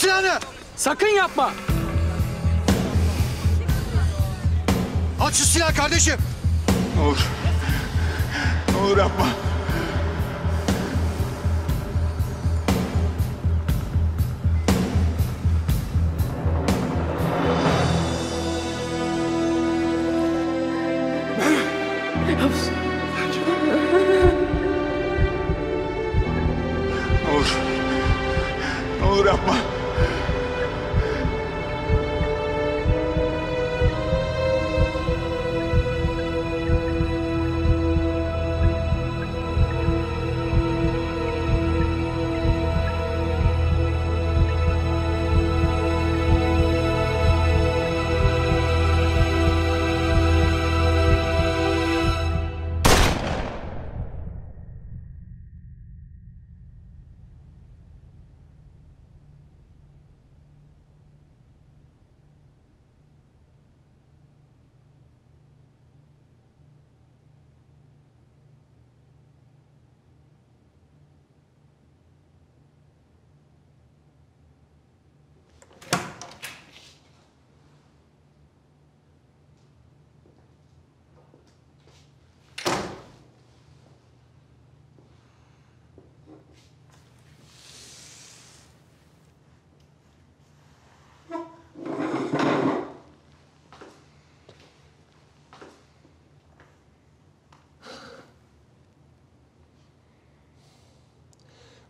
silahını! Sakın yapma! Aç şu silahı kardeşim! Ne olur. Ne olur yapma. Ne olur. Ne olur yapma.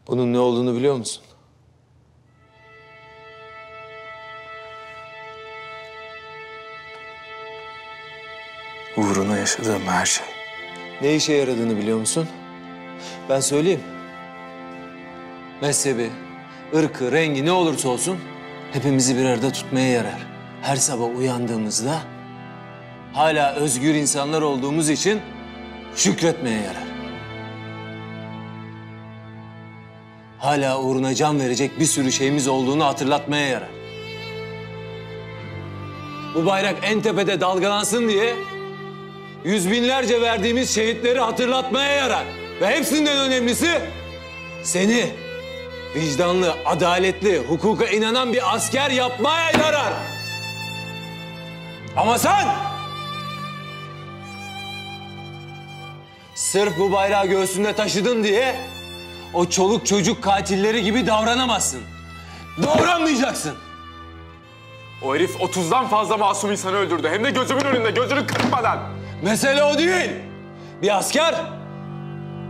Bunun ne olduğunu biliyor musun? Uğruna yaşadığım her şey. Ne işe yaradığını biliyor musun? Ben söyleyeyim. Mezhebi, ırkı, rengi ne olursa olsun hepimizi bir arada tutmaya yarar. Her sabah uyandığımızda hala özgür insanlar olduğumuz için şükretmeye yarar. Hala uğruna can verecek bir sürü şeyimiz olduğunu hatırlatmaya yarar. Bu bayrak en tepede dalgalansın diye yüz binlerce verdiğimiz şehitleri hatırlatmaya yarar. Ve hepsinden önemlisi seni vicdanlı, adaletli, hukuka inanan bir asker yapmaya yarar. Ama sen sırf bu bayrağı göğsünde taşıdın diye o çoluk çocuk katilleri gibi davranamazsın. Davranmayacaksın. O herif 30'dan fazla masum insanı öldürdü. Hem de gözümün önünde, gözünü kırpmadan. Mesele o değil. Bir asker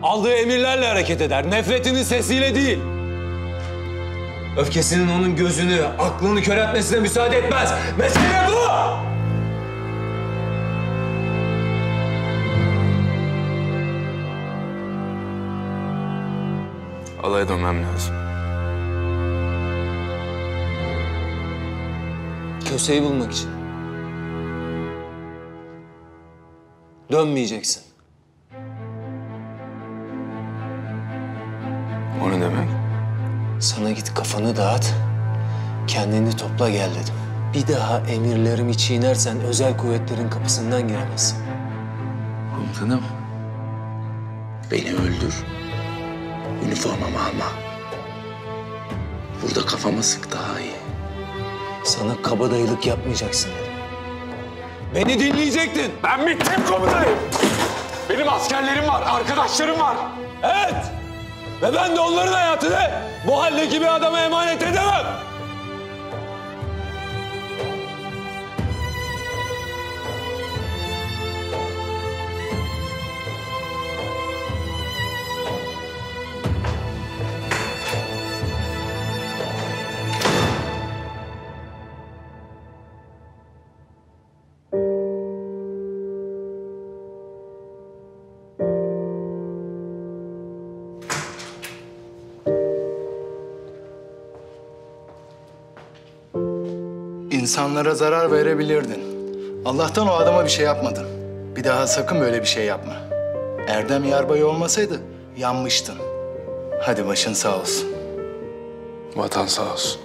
aldığı emirlerle hareket eder. Nefretinin sesiyle değil. Öfkesinin onun gözünü, aklını kör etmesine müsaade etmez. Mesele bu! Alaya dönmem lazım. Köseyi bulmak için. Dönmeyeceksin. O ne demek? Sana git kafanı dağıt, kendini topla gel dedim. Bir daha emirlerimi çiğnersen özel kuvvetlerin kapısından giremezsin. Komutanım. Beni öldür. Üniformamı alma. Burada kafama sık daha iyi. Sana kabadayılık yapmayacaksın dedim. Beni dinleyecektin. Ben bittim komutanım. Benim askerlerim var, arkadaşlarım var. Evet. Ve ben de onların hayatını bu haldeki bir adama emanet edemem. İnsanlara zarar verebilirdin. Allah'tan o adama bir şey yapmadın. Bir daha sakın böyle bir şey yapma. Erdem Yarbay olmasaydı yanmıştın. Hadi başın sağ olsun. Vatan sağ olsun.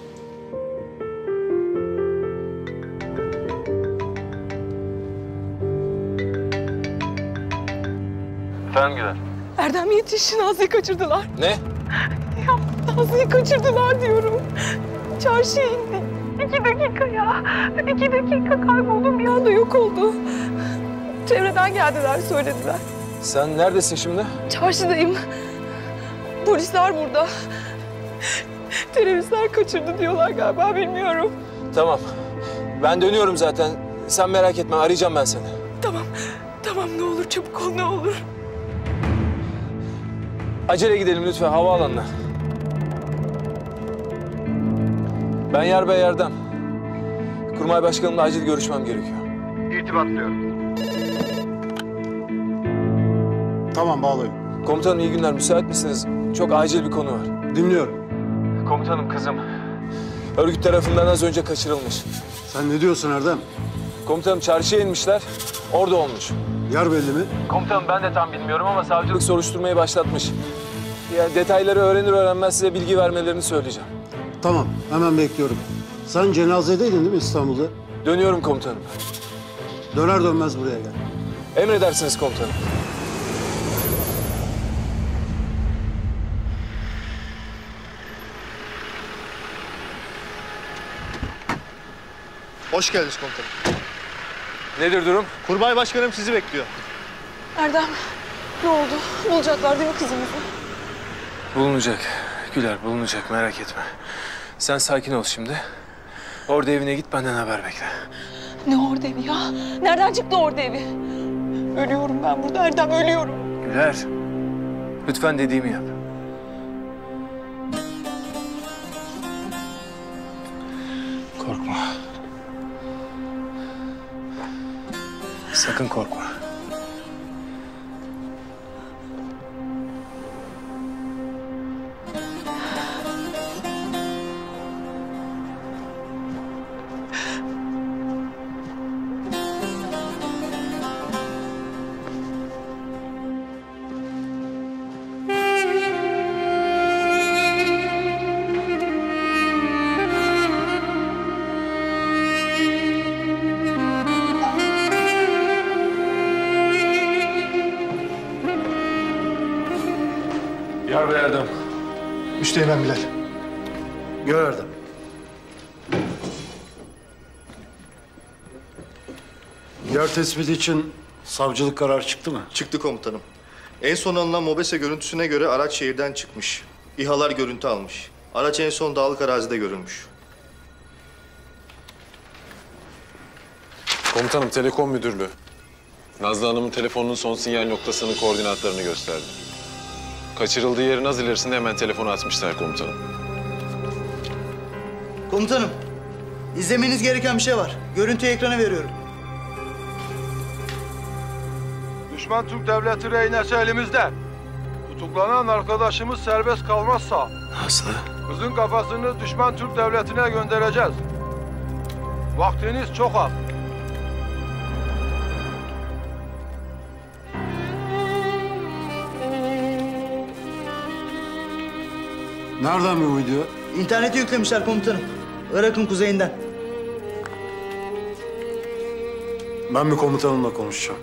Efendim Güler? Erdem yetiş, Nazlı'yı kaçırdılar. Ne? Ya Nazlı'yı kaçırdılar diyorum. Çarşıya indik. 2 dakika ya. 2 dakika kayboldum, bir anda yok oldu. Çevreden geldiler, söylediler. Sen neredesin şimdi? Çarşıdayım. Polisler burada. Teröristler kaçırdı diyorlar galiba, bilmiyorum. Tamam. Ben dönüyorum zaten. Sen merak etme, arayacağım ben seni. Tamam, tamam, ne olur çabuk ol, ne olur. Acele gidelim lütfen havaalanına. Ben Yarbay Erdem. Kurmay Başkanımla acil görüşmem gerekiyor. Tamam, bağlayın. Komutanım iyi günler, müsait misiniz? Çok acil bir konu var. Dinliyorum. Komutanım kızım örgüt tarafından az önce kaçırılmış. Sen ne diyorsun Erdem? Komutanım çarşıya inmişler, orada olmuş. Yer belli mi? Komutanım ben de tam bilmiyorum ama savcılık soruşturmayı başlatmış. Yani detayları öğrenir öğrenmez size bilgi vermelerini söyleyeceğim. Tamam, hemen bekliyorum. Sen cenazedeydin değil mi İstanbul'da? Dönüyorum komutanım. Döner dönmez buraya gel. Emredersiniz komutanım. Hoş geldiniz komutanım. Nedir durum? Kurbay Başkanım sizi bekliyor. Erdem, ne oldu? Bulacaklar değil mi kızımızı? Bulunacak. Güler bulunacak merak etme. Sen sakin ol şimdi. Orada evine git benden haber bekle. Ne orada evi ya? Nereden çıktı orada evi? Ölüyorum ben burada Erdem, ölüyorum. Güler. Lütfen dediğimi yap. Korkma. Sakın korkma. Yarbay Erdem. Müsteğmen Bilal. Gör Erdem. Yer tespiti için savcılık kararı çıktı mı? Çıktı komutanım. En son alınan MOBESE görüntüsüne göre araç şehirden çıkmış. İHA'lar görüntü almış. Araç en son dağlık arazide görülmüş. Komutanım, Telekom Müdürlüğü. Nazlı Hanım'ın telefonunun son sinyal noktasının koordinatlarını gösterdi. Kaçırıldığı yerin az ilerisinde hemen telefonu atmışlar komutanım. Komutanım, izlemeniz gereken bir şey var. Görüntüyü ekrana veriyorum. Düşman Türk Devleti rehinesi elimizde. Tutuklanan arkadaşımız serbest kalmazsa... Aslı. ...kızın kafasını düşman Türk Devleti'ne göndereceğiz. Vaktiniz çok az. Nereden bu video? İnternete yüklemişler komutanım. Irak'ın kuzeyinden. Ben bir komutanımla konuşacağım.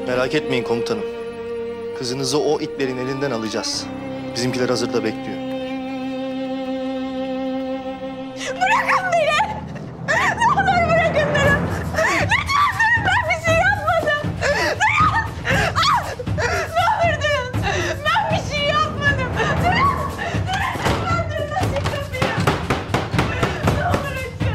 Merak etmeyin komutanım. Kızınızı o itlerin elinden alacağız. Bizimkiler hazırda bekliyor. Bırakın beni! Ne olur bırakın beni! Lütfen durun, ben bir şey yapmadım! Durun! Ah! Ne olur durun! Ben bir şey yapmadım! Durun! Durun! Lütfen durun, açın kapıyı! Ne olur açın!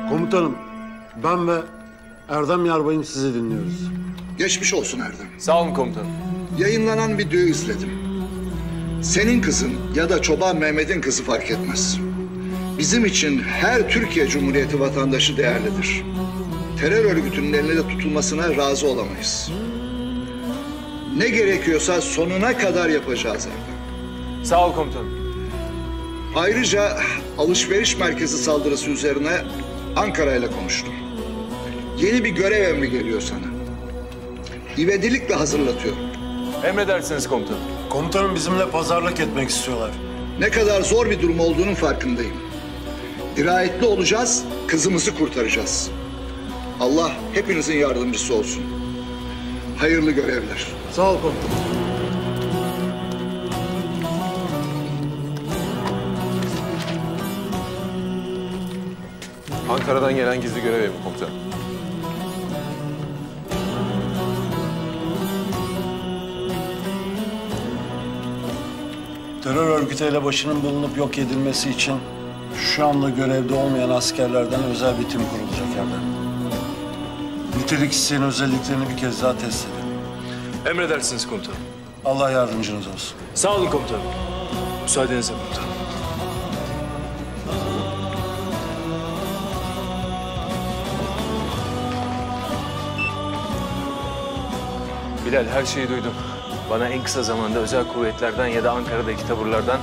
Komutanım, ben ve Erdem Yarbay'ım, sizi dinliyoruz. Geçmiş olsun Erdem. Sağ olun komutanım. Yayınlanan videoyu izledim. Senin kızın ya da Çoban Mehmet'in kızı fark etmez. Bizim için her Türkiye Cumhuriyeti vatandaşı değerlidir. Terör örgütünün eline de tutulmasına razı olamayız. Ne gerekiyorsa sonuna kadar yapacağız Erdem. Sağ ol komutanım. Ayrıca alışveriş merkezi saldırısı üzerine Ankara ile konuştum. Yeni bir görev emri geliyor sana. İvedilikle hazırlatıyorum. Emredersiniz komutanım. Komutanım, bizimle pazarlık etmek istiyorlar. Ne kadar zor bir durum olduğunun farkındayım. Dirayetli olacağız, kızımızı kurtaracağız. Allah hepinizin yardımcısı olsun. Hayırlı görevler. Sağ ol komutanım. Ankara'dan gelen gizli görev emri komutanım. Terör örgütü elebaşının bulunup yok edilmesi için şu anda görevde olmayan askerlerden özel bir tim kurulacak Erdem. Nitelik isteyen özelliklerini bir kez daha test edin. Emredersiniz komutanım. Allah yardımcınız olsun. Sağ olun komutanım. Müsaadenizle komutanım. Bilal, her şeyi duydum. Bana en kısa zamanda özel kuvvetlerden ya da Ankara'daki taburlardan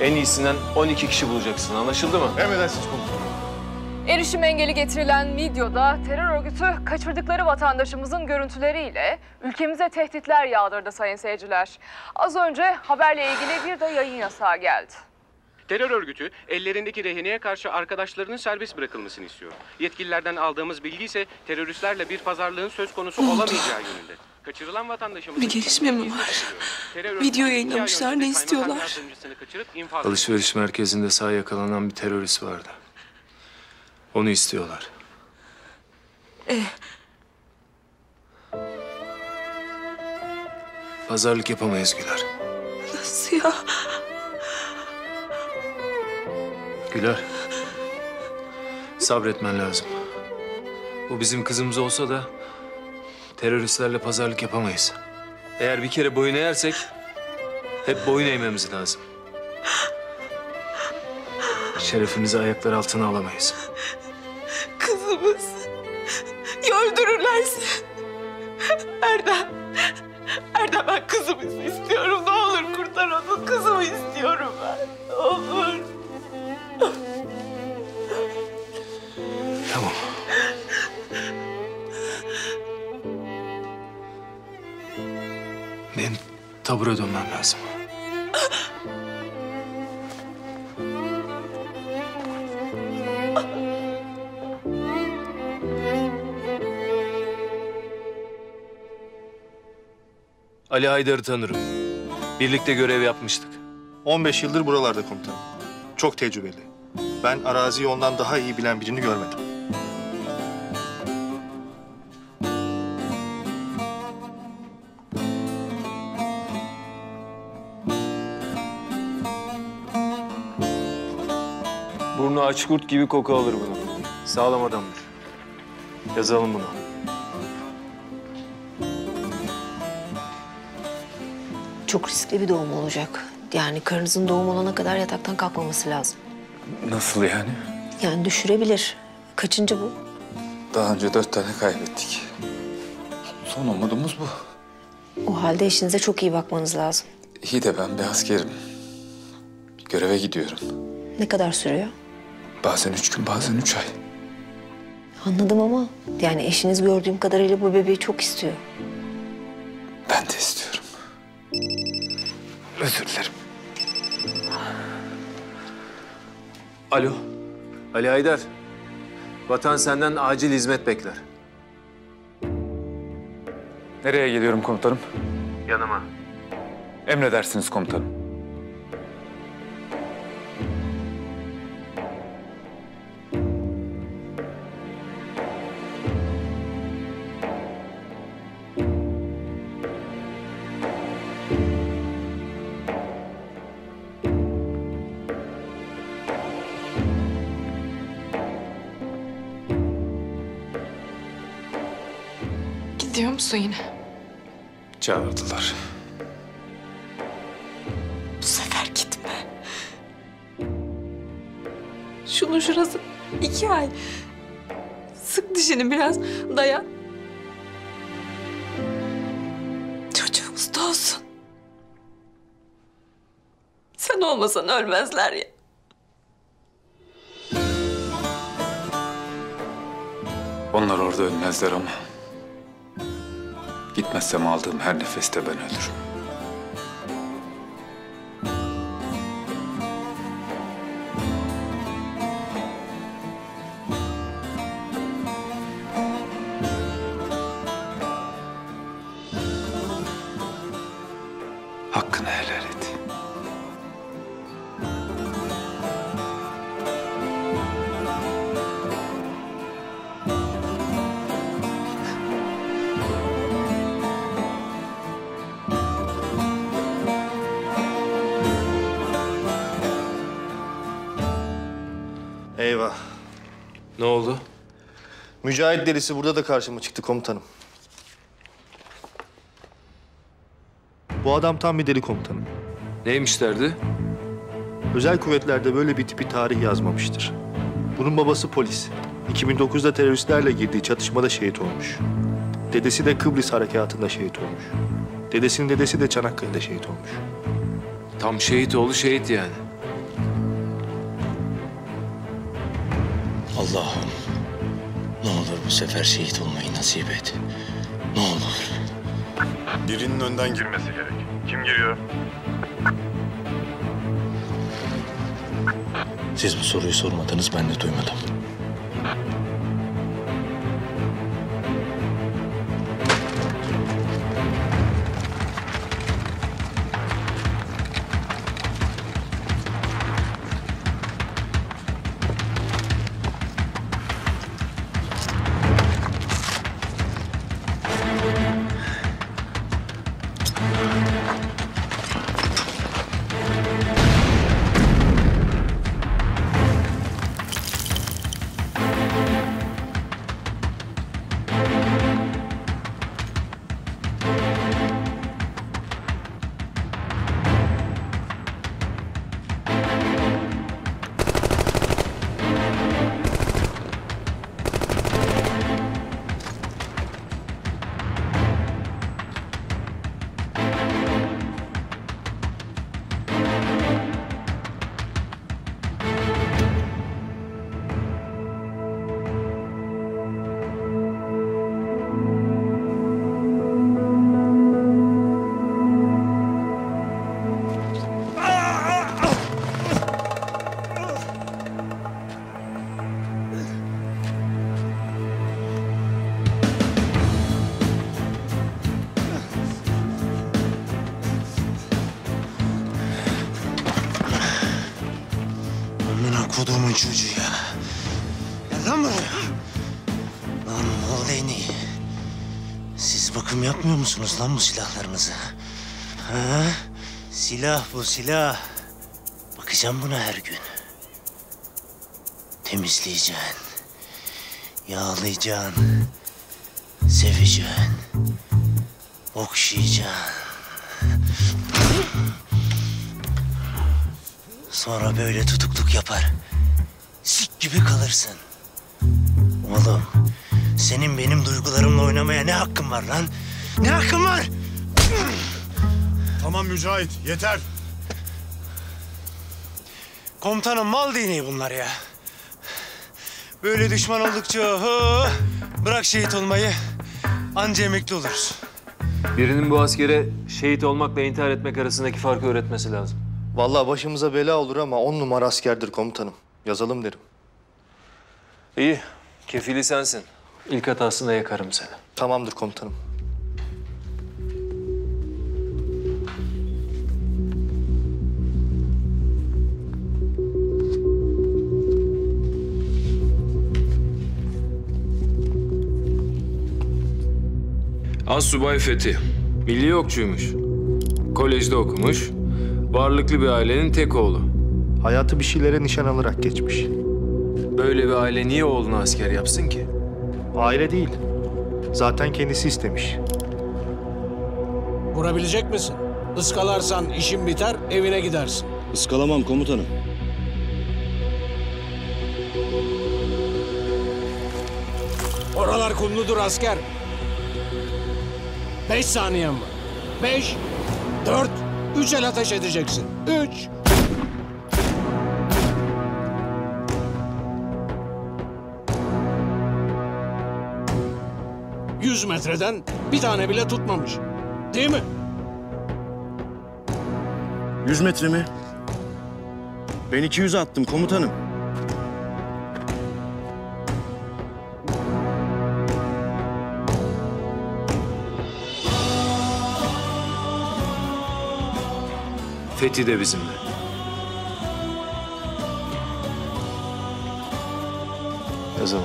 en iyisinden 12 kişi bulacaksın. Anlaşıldı mı? Emredersiniz komutanım. Erişim engeli getirilen videoda terör örgütü kaçırdıkları vatandaşımızın görüntüleriyle ülkemize tehditler yağdırdı sayın seyirciler. Az önce haberle ilgili bir de yayın yasağı geldi. Terör örgütü ellerindeki rehineye karşı arkadaşlarının serbest bırakılmasını istiyor. Yetkililerden aldığımız bilgi ise teröristlerle bir pazarlığın söz konusu olamayacağı yönünde. Kaçırılan vatandaşımızın... Bir gelişme mi var? Video yayınlamışlar, ne istiyorlar? Alışveriş merkezinde sağ yakalanan bir terörist vardı. Onu istiyorlar. Pazarlık yapamayız Güler. Nasıl ya? Güler. Sabretmen lazım. Bu bizim kızımız olsa da teröristlerle pazarlık yapamayız. Eğer bir kere boyun eğersek hep boyun eğmemiz lazım. Şerefimizi ayaklar altına alamayız. Kızımız. Ya öldürürlerse? Erdem. Erdem, ben kızımı istiyorum. Ne olur kurtar onu. Kızımı istiyorum ben. Ne olur. Tamam. Benim tabura dönmem lazım. Ali Haydar'ı tanırım. Birlikte görev yapmıştık. 15 yıldır buralarda komutanım. Çok tecrübeli. Ben araziyi ondan daha iyi bilen birini görmedim. Burnu aç kurt gibi koku alır bunu. Sağlam adamdır. Yazalım bunu. Çok riskli bir doğum olacak. Yani karınızın doğum olana kadar yataktan kalkmaması lazım. Nasıl yani? Yani düşürebilir. Kaçıncı bu? Daha önce 4 tane kaybettik. Son umudumuz bu. O halde eşinize çok iyi bakmanız lazım. İyi de ben bir askerim. Göreve gidiyorum. Ne kadar sürüyor? Bazen 3 gün, bazen 3 ay. Anladım ama yani eşiniz gördüğüm kadarıyla bu bebeği çok istiyor. Ben de istiyorum. Özür dilerim. Alo. Ali Haydar. Vatan senden acil hizmet bekler. Nereye geliyorum komutanım? Yanıma. Emredersiniz komutanım. musun yine? Çağırdılar. Bu sefer gitme. Şunun şurası 2 ay. Sık dişini biraz, dayan. Çocuğumuz da olsun. Sen olmasan ölmezler ya. Onlar orada ölmezler ama gitmezsem aldığım her nefeste ben ölürüm. Hakkını helal et. Eyvah. Ne oldu? Mücahit delisi burada da karşıma çıktı komutanım. Bu adam tam bir deli komutanım. Neymiş derdi? Özel kuvvetlerde böyle bir tipi tarih yazmamıştır. Bunun babası polis. 2009'da teröristlerle girdiği çatışmada şehit olmuş. Dedesi de Kıbrıs harekatında şehit olmuş. Dedesinin dedesi de Çanakkale'de şehit olmuş. Tam şehit oğlu şehit yani. Allah'ım, ne olur bu sefer şehit olmayı nasip et. Ne olur. Birinin önden girmesi gerek. Kim giriyor? Siz bu soruyu sormadınız, ben de duymadım. Kodumun çocuğu ya. Gel lan buraya. Lan Muleyni. Siz bakım yapmıyor musunuz lan bu silahlarınıza? Ha? Silah bu silah. Bakacağım buna her gün. Temizleyeceksin. Yağlayacaksın. Seveceksin. Okşayacaksın. Sonra böyle tutukluk yapar. Sik gibi kalırsın. Oğlum, senin benim duygularımla oynamaya ne hakkın var lan? Ne hakkın var? Tamam Mücahit, yeter. Komutanım mal değneği bunlar ya. Böyle düşman oldukça bırak şehit olmayı. Anca emekli oluruz. Birinin bu askere şehit olmakla intihar etmek arasındaki farkı öğretmesi lazım. Vallahi başımıza bela olur ama 10 numara askerdir komutanım. Yazalım derim. İyi, kefili sensin. İlk hatasında yakarım seni. Tamamdır komutanım. Assubay Fethi, milli okçuymuş. Kolejde okumuş, varlıklı bir ailenin tek oğlu. Hayatı bir şeylere nişan alarak geçmiş. Böyle bir aile niye oğlunu asker yapsın ki? Aile değil. Zaten kendisi istemiş. Vurabilecek misin? Iskalarsan işin biter, evine gidersin. Iskalamam komutanım. Oralar kumludur asker. 5 saniyen var. 5, 4, 3 el ateş edeceksin. 3. ...100 metreden bir tane bile tutmamış. Değil mi? 100 metre mi? Ben 200 attım komutanım. Fethi de bizimle. Yazalım.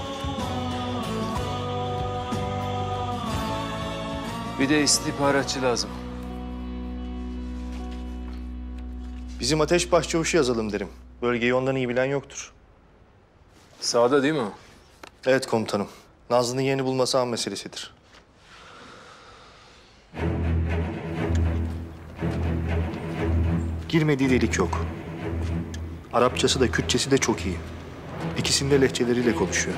Bir de istihbaratçı lazım. Bizim ateşbaş çavuşu yazalım derim. Bölgeyi ondan iyi bilen yoktur. Sağda değil mi o? Evet komutanım. Nazlı'nın yerini bulması an meselesidir. Girmediği delik yok. Arapçası da Kürtçesi de çok iyi. İkisinde lehçeleriyle konuşuyor.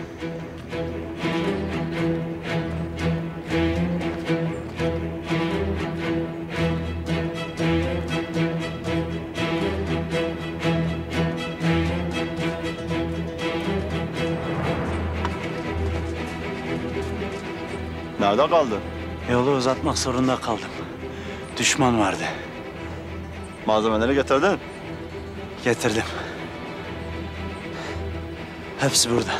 Nerede kaldı? Yolu uzatmak zorunda kaldım. Düşman vardı. Malzemeleri getirdin? Getirdim. Hepsi burada.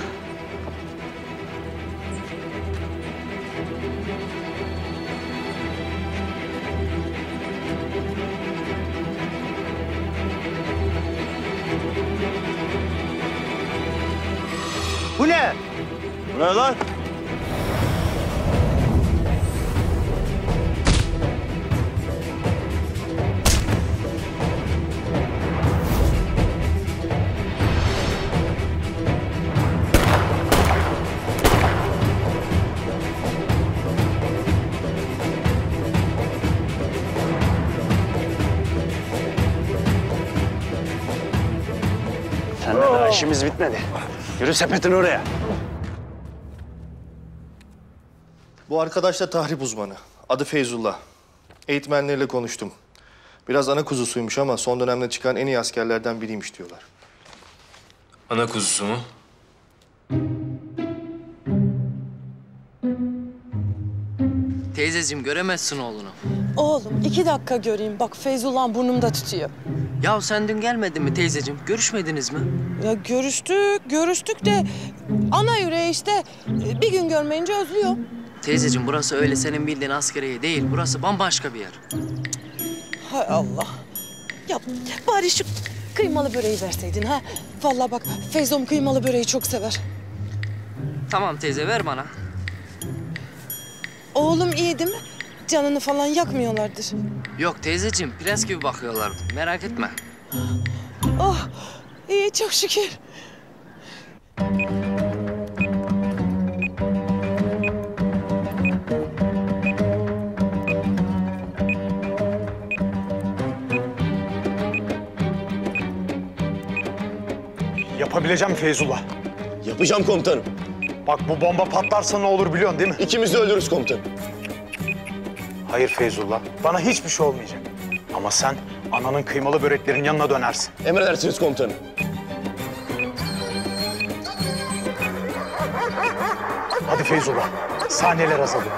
Bu ne? Bu ne lan? Seninle daha işimiz bitmedi. Yürü sepetin oraya. Bu arkadaş da tahrip uzmanı. Adı Feyzullah. Eğitmenleriyle konuştum. Biraz ana kuzusuymuş ama son dönemde çıkan en iyi askerlerden biriymiş diyorlar. Ana kuzusu mu? Teyzeciğim göremezsin oğlunu. Oğlum 2 dakika göreyim. Bak Feyzullah burnumda tutuyor. Ya sen dün gelmedin mi teyzeciğim? Görüşmediniz mi? Ya görüştük de ana yüreği işte bir gün görmeyince özlüyor. Teyzeciğim burası öyle senin bildiğin askeriye değil. Burası bambaşka bir yer. Hay Allah. Ya bari şu kıymalı böreği verseydin ha. Vallahi bak Feyzom kıymalı böreği çok sever. Tamam teyze ver bana. Oğlum iyi değil mi? Canını falan yakmıyorlardır. Yok teyzeciğim prens gibi bakıyorlar. Merak etme. Oh iyi çok şükür. Yapabileceğim Feyzullah. Yapacağım komutanım. Bak bu bomba patlarsa ne olur biliyorsun değil mi? İkimiz de ölürüz komutanım. Hayır Feyzullah. Bana hiçbir şey olmayacak. Ama sen ananın kıymalı böreklerin yanına dönersin. Emredersiniz komutanım. Hadi Feyzullah. Saniyeler azalıyor.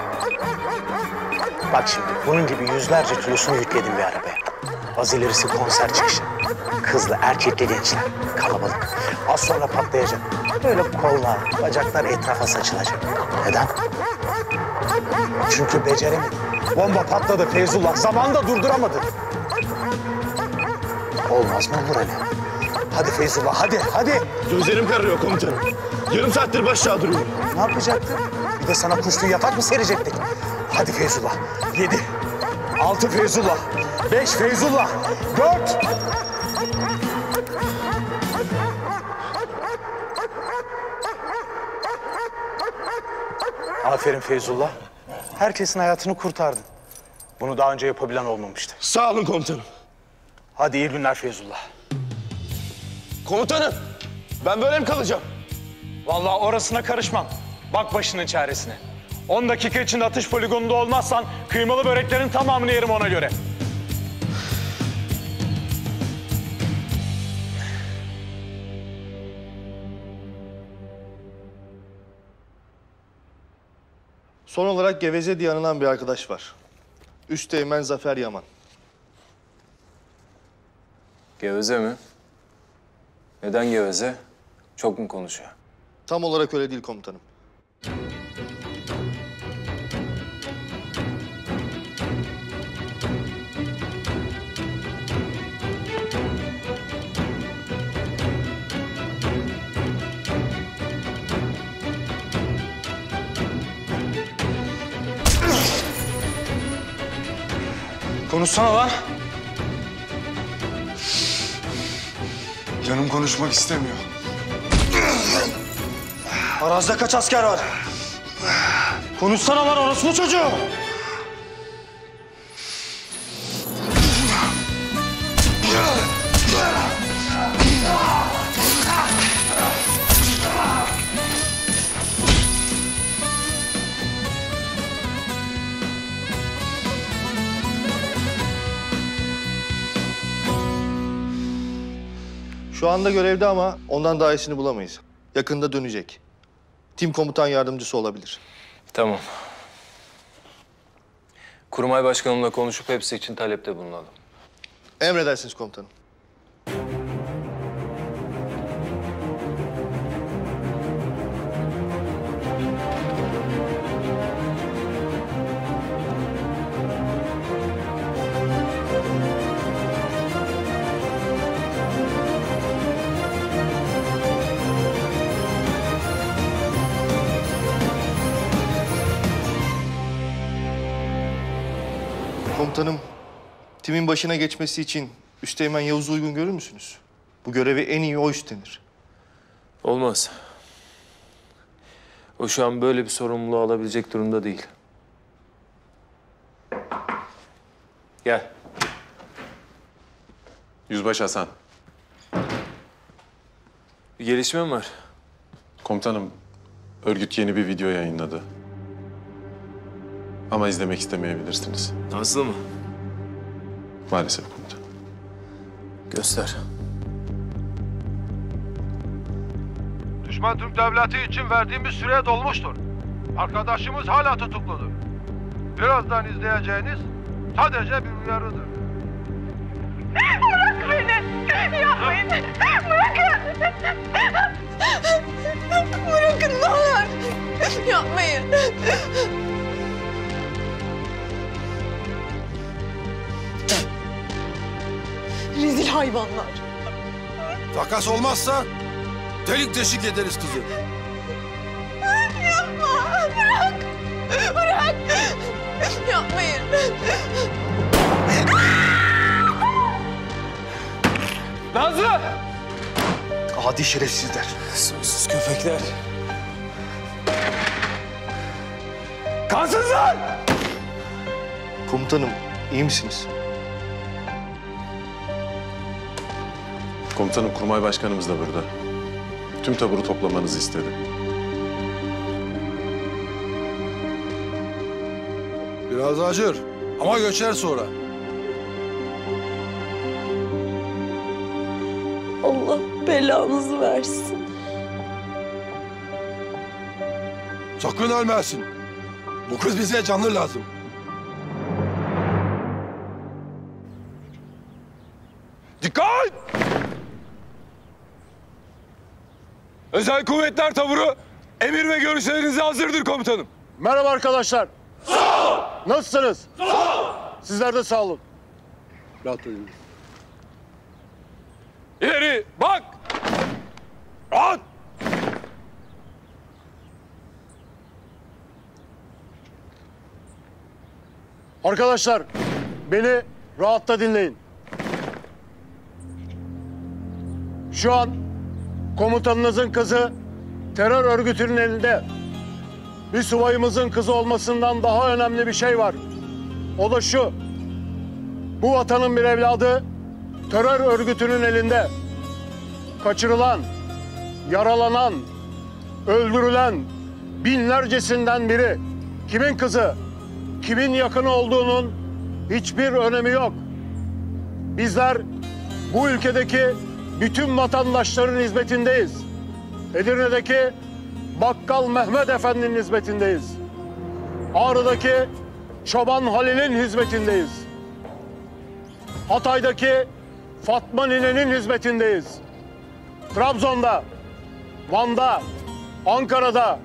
Bak şimdi bunun gibi yüzlerce kilosunu yükledim bir arabaya. Az ilerisi konser çıkışı. Kızlı, erkekli gençler. Kalabalık. Az sonra patlayacak. Böyle kollar, bacaklar etrafa saçılacak. Neden? Çünkü beceremedim. Bomba patladı Feyzullah. Zamanında durduramadın. Olmaz mı olur öyle? Hadi Feyzullah, hadi. Gözlerim kararıyor komutanım. Yarım saattir başağı duruyorum. Ne yapacaktın? Bir de sana kuşlu yatak mı serecektik? Hadi Feyzullah. 7, 6 Feyzullah, 5 Feyzullah, 4. Aferin Feyzullah. Herkesin hayatını kurtardın. Bunu daha önce yapabilen olmamıştı. Sağ olun komutanım. Hadi iyi günler Feyzullah. Komutanım, ben böyle mi kalacağım? Vallahi orasına karışmam. Bak başının çaresine. 10 dakika içinde atış poligonunda olmazsan kıymalı böreklerin tamamını yerim ona göre. Son olarak Geveze diye anılan bir arkadaş var. Üsteğmen Zafer Yaman. Geveze mi? Neden geveze? Çok mu konuşuyor? Tam olarak öyle değil komutanım. Konuşsana lan. Canım konuşmak istemiyor. Arazide kaç asker var? Konuşsana lan orospu çocuğu! Şu anda görevde ama ondan daha iyisini bulamayız. Yakında dönecek. Tim komutan yardımcısı olabilir. Tamam. Kurmay başkanımla konuşup hepsi için talepte bulunalım. Emredersiniz komutanım. Komutanım, timin başına geçmesi için Üsteğmen Yavuz'u uygun görür müsünüz? Bu görevi en iyi o üstlenir. Olmaz. O şu an böyle bir sorumluluğu alabilecek durumda değil. Gel. Yüzbaşı Hasan. Bir gelişme mi var? Komutanım, örgüt yeni bir video yayınladı. Ama izlemek istemeyebilirsiniz. Nazlı mı? Maalesef komutanım. Göster. Düşman Türk Devleti için verdiğimiz süre dolmuştur. Arkadaşımız hala tutukludur. Birazdan izleyeceğiniz sadece bir uyarıdır. Bırak beni! Yapmayın! Bırakın! Bırakın ne olur! Yapmayın! Rezil hayvanlar! Takas olmazsa delik deşik ederiz kızı. Yapma! Bırak! Bırak! Yapmayın! Nazlı! Adi şerefsizler. Soysuz köpekler. Kansızlar! Komutanım, iyi misiniz? Komutanım, kurmay başkanımız da burada. Tüm taburu toplamanızı istedi. Biraz acır ama göçer sonra. Allah belanızı versin. Sakın ölmesin. Bu kız bize canlı lazım. Dikkat! Özel Kuvvetler Taburu emir ve görüşlerinize hazırdır komutanım. Merhaba arkadaşlar. Sağ olun. Nasılsınız? Sağ olun. Sizler de sağ olun. Rahat olun. İleri bak! Rahat! Arkadaşlar beni rahatla dinleyin. Şu an komutanınızın kızı terör örgütünün elinde. Bir subayımızın kızı olmasından daha önemli bir şey var. O da şu. Bu vatanın bir evladı terör örgütünün elinde. Kaçırılan, yaralanan, öldürülen binlercesinden biri. Kimin kızı, kimin yakını olduğunun hiçbir önemi yok. Bizler bu ülkedeki bütün vatandaşların hizmetindeyiz. Edirne'deki Bakkal Mehmet Efendi'nin hizmetindeyiz. Ağrı'daki Çoban Halil'in hizmetindeyiz. Hatay'daki Fatma Nine'nin hizmetindeyiz. Trabzon'da, Van'da, Ankara'da,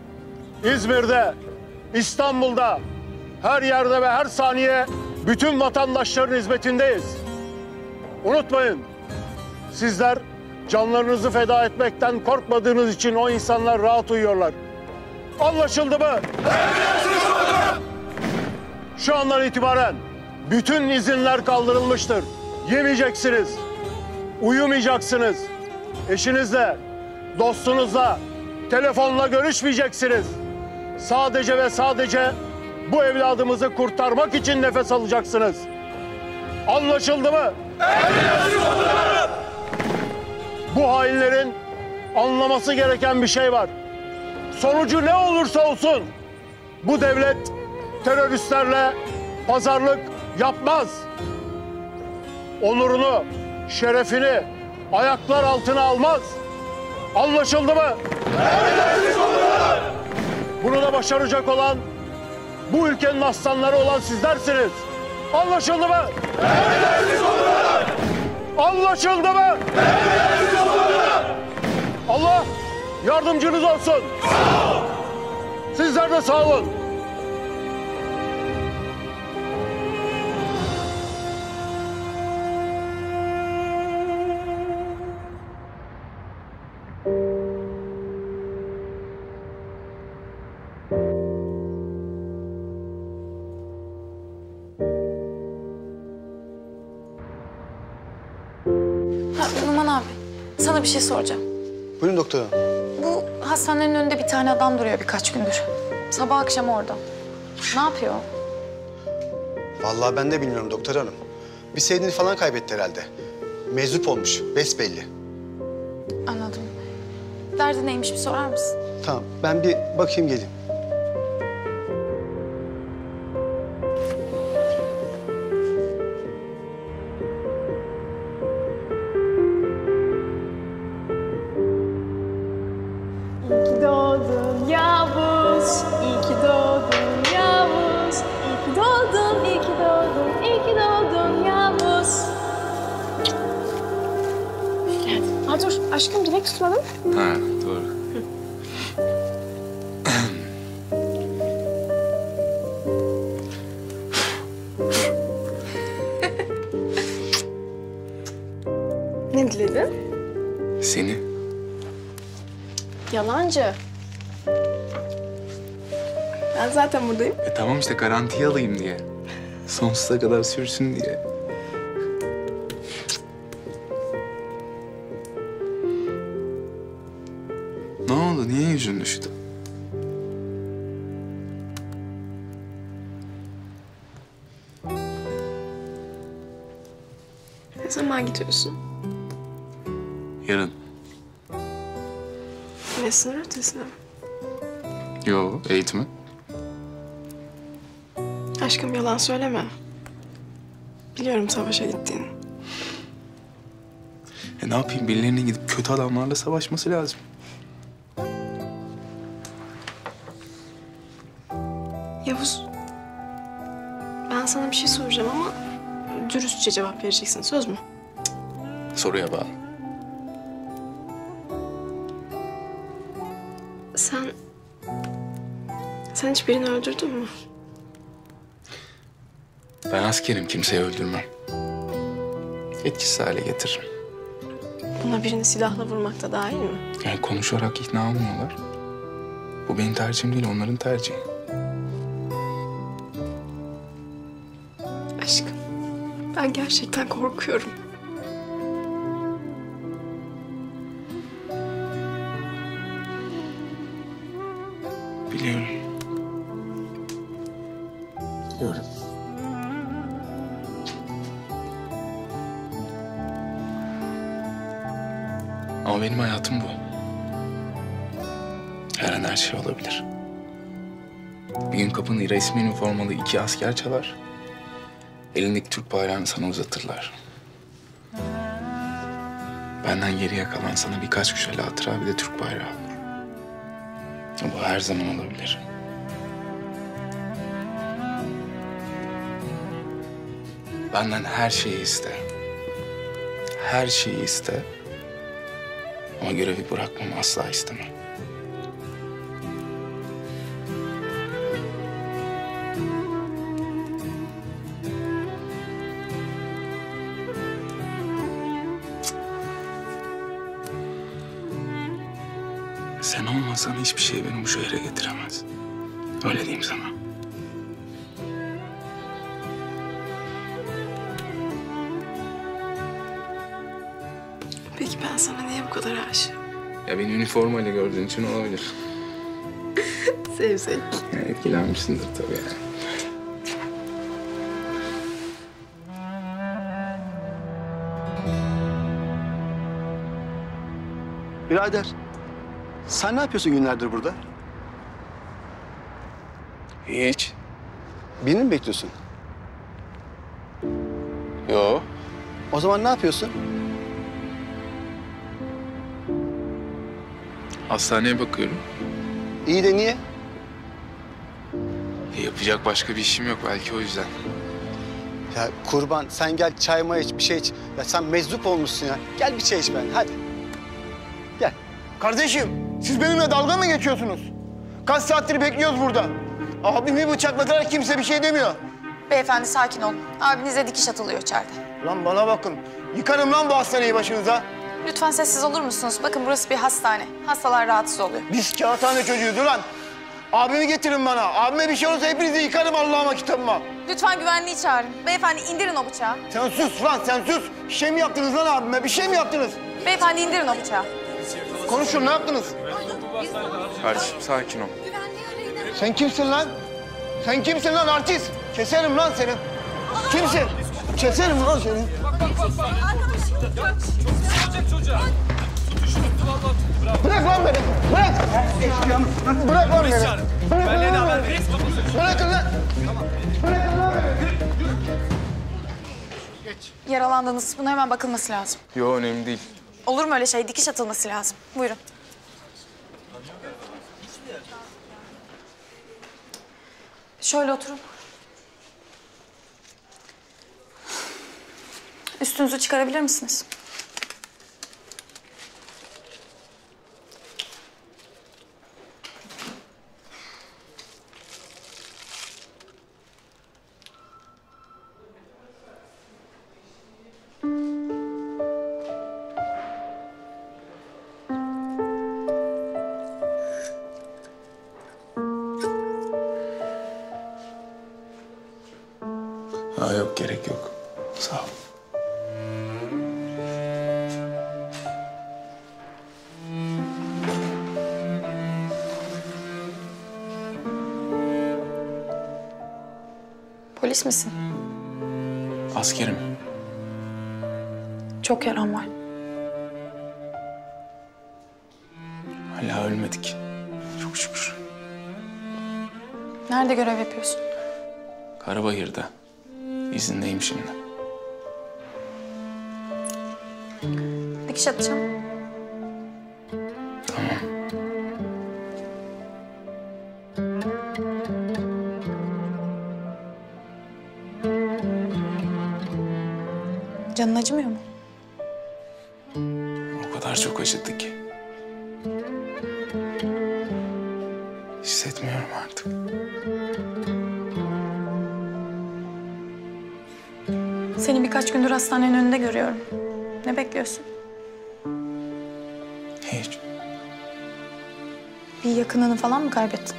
İzmir'de, İstanbul'da, her yerde ve her saniye bütün vatandaşların hizmetindeyiz. Unutmayın, sizler canlarınızı feda etmekten korkmadığınız için o insanlar rahat uyuyorlar. Anlaşıldı mı? Şu andan itibaren bütün izinler kaldırılmıştır. Yemeyeceksiniz, uyumayacaksınız. Eşinizle, dostunuzla, telefonla görüşmeyeceksiniz. Sadece ve sadece bu evladımızı kurtarmak için nefes alacaksınız. Anlaşıldı mı? Bu hainlerin anlaması gereken bir şey var. Sonucu ne olursa olsun bu devlet teröristlerle pazarlık yapmaz. Onurunu, şerefini ayaklar altına almaz. Anlaşıldı mı? Bunu da başaracak olan bu ülkenin aslanları olan sizlersiniz. Anlaşıldı mı? Anlaşıldı mı? Allah yardımcınız olsun. Sizler de sağ olun. Numan abi, sana bir şey soracağım. Buyurun doktor hanım. Bu hastanenin önünde bir tane adam duruyor birkaç gündür. Sabah akşam orada. Ne yapıyor? Vallahi ben de bilmiyorum doktor hanım. Bir sevdiğini falan kaybetti herhalde. Meczup olmuş, besbelli. Anladım. Derdi neymiş bir sorar mısın? Tamam, ben bir bakayım geleyim. İyi ki doğdun Yavuz, iyi ki doğdun Yavuz. İyi ki doğdun, iyi ki doğdun, iyi ki doğdun Yavuz. Aa, dur aşkım dilek tutmadım. Ha, doğru. Ne diledin? Seni. Yalancı. Ben zaten buradayım. Tamam işte garantiye alayım diye. Sonsuza kadar sürsün diye. Ne oldu? Niye yüzün düştü? Ne zaman gidiyorsun? Yarın. Ne sınır ötesine mi? Yo, eğitime. Aşkım yalan söyleme. Biliyorum savaşa gittiğini. Ne yapayım? Birilerinin gidip kötü adamlarla savaşması lazım. Yavuz. Ben sana bir şey soracağım ama dürüstçe cevap vereceksin. Söz mü? Soruya bağlı. Sen hiç birini öldürdün mü? Ben askerim. Kimseyi öldürmem. Etkisiz hale getiririm. Buna birini silahla vurmak da dahil mi? Yani konuşarak ikna olmuyorlar. Bu benim tercihim değil, onların tercihi. Aşkım, ben gerçekten korkuyorum. Biliyorum. Biliyorum. Ama benim hayatım bu. Her an her şey olabilir. Bir gün kapını resmi üniformalı 2 asker çalar. Elindeki Türk bayrağını sana uzatırlar. Benden geriye kalan sana birkaç güzel hatıra, bir de Türk bayrağı olur. Bu her zaman olabilir. Benden her şeyi iste. Her şeyi iste. Ama görevi bırakmamı asla istemem. Sen olmasan hiçbir şey beni bu şehre getiremez. Öyle diyeyim sana. Peki ben sana niye bu kadar aşığım? Ya beni üniformayla gördüğün için olabilir. Sevsek. Ya etkilenmişsindir tabii yani. Birader, sen ne yapıyorsun günlerdir burada? Hiç. Birini mi bekliyorsun? Yo. O zaman ne yapıyorsun? Hastaneye bakıyorum. İyi de niye? Yapacak başka bir işim yok belki o yüzden. Ya kurban, sen gel çay may iç, bir şey iç. Ya sen meczup olmuşsun ya. Gel bir çay iç ben, hadi. Gel. Kardeşim, siz benimle dalga mı geçiyorsunuz? Kaç saattir bekliyoruz burada. Abimi bıçakladılar, kimse bir şey demiyor. Beyefendi sakin olun. Abinize dikiş atılıyor içeride. Lan bana bakın, yıkarım lan bu hastaneyi başınıza. Lütfen sessiz olur musunuz? Bakın burası bir hastane. Hastalar rahatsız oluyor. Biz kağıthane çocuğuyuz ulan. Abimi getirin bana. Abime bir şey olursa hepinizi yıkarım Allah'ıma kitabıma. Lütfen güvenliği çağırın. Beyefendi indirin o bıçağı. Sen sus lan, sen sus. Bir şey mi yaptınız lan abime? Bir şey mi yaptınız? Beyefendi indirin o bıçağı. Konuşun, ne yaptınız? Kardeşim sakin ol. Sen kimsin lan? Sen kimsin lan artist? Keserim lan seni. Kimsin? Keserim lan seni. Bırak lan beni. Bırak. Bırak lan beni. Bırakın lan. Bırakın lan beni. Yaralandınız. Buna hemen bakılması lazım. Yo önemli değil. Olur mu öyle şey? Dikiş atılması lazım. Buyurun. Şöyle oturun. Üstünüzü çıkarabilir misiniz? Ha yok gerek yok. Sağ ol. Polis misin? Askerim. Çok yaran var. Hala ölmedik. Çok şükür. Nerede görev yapıyorsun? Karabayır'da. İzindeyim şimdi. Dikiş atacağım. Tamam. Canın acımıyor mu? O kadar çok acıdı ki. Hissetmiyorum artık. Seni birkaç gündür hastanenin önünde görüyorum. Ne bekliyorsun? Hiç. Bir yakınını falan mı kaybettin?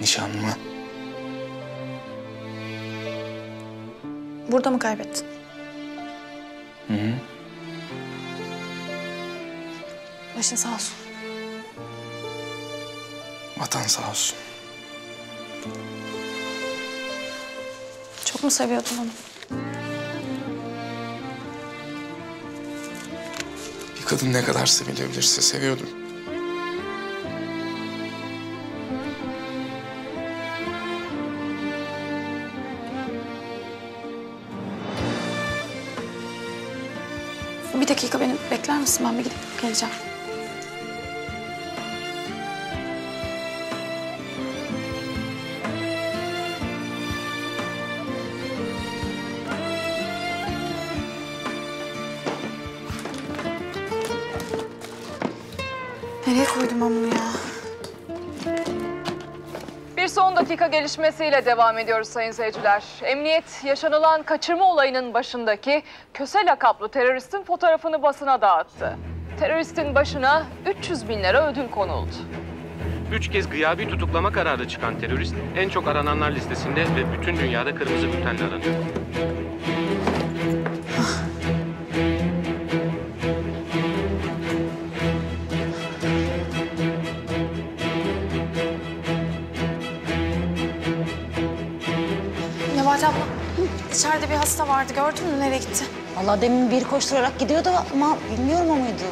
Nişanlımı. Burada mı kaybettin? Hı hı. Başın sağ olsun. Vatan sağ olsun. Çok mu seviyordun onu? Bir kadın ne kadar sevilebilirse seviyordum. Bir dakika beni bekler misin? Ben bir gidip geleceğim. Nereye koydum ben bunu ya? Bir son dakika gelişmesiyle devam ediyoruz sayın seyirciler. Emniyet yaşanılan kaçırma olayının başındaki Köse lakaplı teröristin fotoğrafını basına dağıttı. Teröristin başına 300 bin lira ödül konuldu. 3 kez gıyabi tutuklama kararı çıkan terörist en çok arananlar listesinde ve bütün dünyada kırmızı bültenle aranıyor. Nebahat abla, içeride bir hasta vardı. Gördün mü? Nereye gitti? Vallahi demin bir koşturarak gidiyordu ama bilmiyorum o muydu?